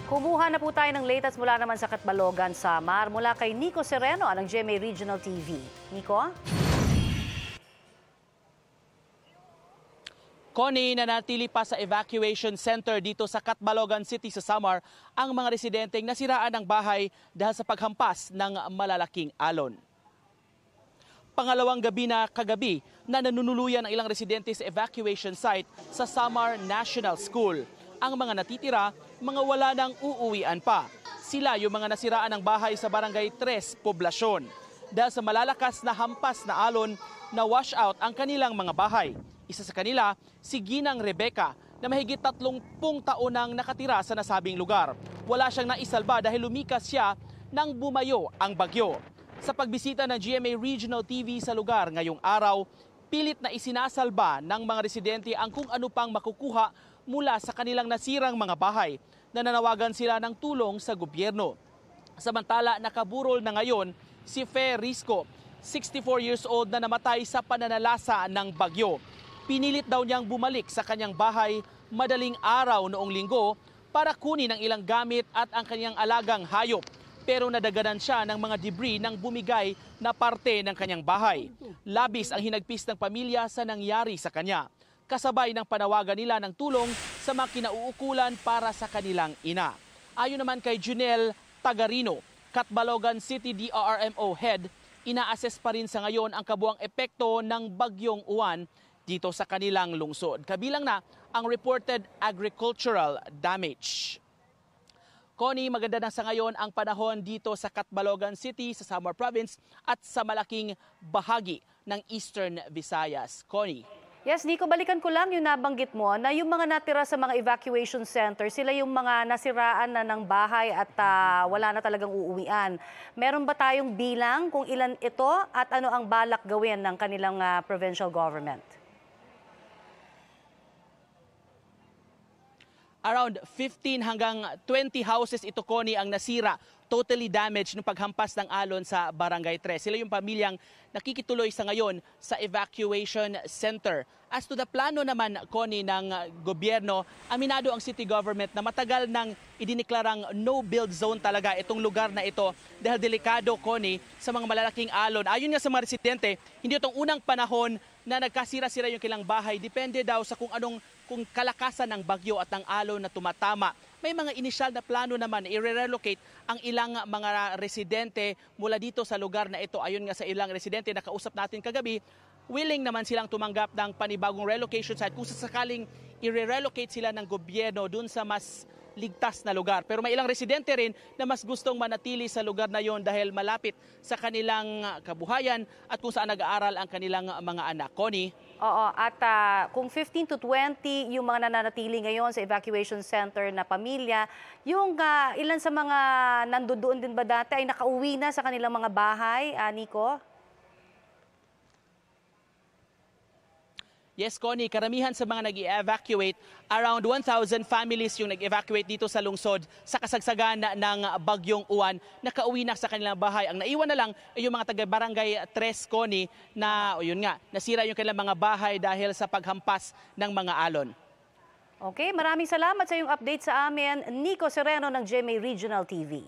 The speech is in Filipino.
Kumuha na po tayo ng latest mula naman sa Catbalogan, Samar. Mula kay Nico Sereno ng GMA Regional TV. Nico? Connie, nanatili pa sa evacuation center dito sa Catbalogan City sa Samar ang mga residenteng nasiraan ng bahay dahil sa paghampas ng malalaking alon. Pangalawang gabi na kagabi na nanunuluyan ang ilang residente sa evacuation site sa Samar National School. Ang mga natitira, mga wala nang uuwian pa. Sila yung mga nasiraan ng bahay sa Barangay 3, Poblasyon. Dahil sa malalakas na hampas na alon, na wash out ang kanilang mga bahay. Isa sa kanila, si Ginang Rebecca, na mahigit 30 taon nang nakatira sa nasabing lugar. Wala siyang naisalba dahil lumikas siya nang bumayo ang bagyo. Sa pagbisita ng GMA Regional TV sa lugar ngayong araw, pilit na isinasalba ng mga residente ang kung ano pang makukuha mula sa kanilang nasirang mga bahay. Nananawagan sila ng tulong sa gobyerno. Samantala, nakaburol na ngayon si Fe Risco, 64 years old na namatay sa pananalasa ng bagyo. Pinilit daw niyang bumalik sa kanyang bahay madaling araw noong linggo para kunin ang ilang gamit at ang kanyang alagang hayop. Pero nadaganan siya ng mga debris ng bumigay na parte ng kanyang bahay. Labis ang hinagpis ng pamilya sa nangyari sa kanya. Kasabay ng panawagan nila ng tulong sa mga kinauukulan para sa kanilang ina. Ayon naman kay Junel Tagarino, Catbalogan City DRRMO head, ina-assess pa rin sa ngayon ang kabuang epekto ng bagyong Uwan dito sa kanilang lungsod. Kabilang na ang reported agricultural damage. Connie, maganda na sa ngayon ang panahon dito sa Catbalogan City, sa Samar Province at sa malaking bahagi ng Eastern Visayas. Connie. Yes, Nico, balikan ko lang yung nabanggit mo na yung mga natira sa mga evacuation center, sila yung mga nasiraan na ng bahay at wala na talagang uuwian. Meron ba tayong bilang kung ilan ito at ano ang balak gawin ng kanilang provincial government? Around 15 hanggang 20 houses ito, Connie, ang nasira, totally damaged ng paghampas ng alon sa Barangay 3. Sila yung pamilyang nakikituloy sa ngayon sa evacuation center. As to the plano naman, Connie, ng gobyerno, aminado ang city government na matagal nang idineklarang no-build zone talaga itong lugar na ito dahil delikado, Connie, sa mga malalaking alon. Ayon nga sa mga residente, hindi itong unang panahon na nagkasira-sira yung kilang bahay. Depende daw sa kung kalakasan ng bagyo at ng alon na tumatama. May mga inisyal na plano naman na i-relocate ang ilang mga residente mula dito sa lugar na ito. Ayon nga sa ilang residente na kausap natin kagabi, willing naman silang tumanggap ng panibagong relocation site kung sasakaling i-relocate sila ng gobyerno dun sa mas ligtas na lugar. Pero may ilang residente rin na mas gustong manatili sa lugar na yon dahil malapit sa kanilang kabuhayan at kung saan nag-aaral ang kanilang mga anak. Connie? Oo, at kung 15 to 20 yung mga nananatili ngayon sa evacuation center na pamilya, yung ilan sa mga nandoon din ba dati ay nakauwi na sa kanilang mga bahay, Nico? Yes, Connie, karamihan sa mga nag-evacuate, around 1,000 families yung nag-evacuate dito sa lungsod sa kasagsagan ng bagyong Uwan, nakauwi na sa kanilang bahay. Ang naiwan na lang ay yung mga taga-barangay 3, Connie, na yun nga, nasira yung kanilang mga bahay dahil sa paghampas ng mga alon. Okay, maraming salamat sa iyong update sa amin. Nico Sereno ng GMA Regional TV.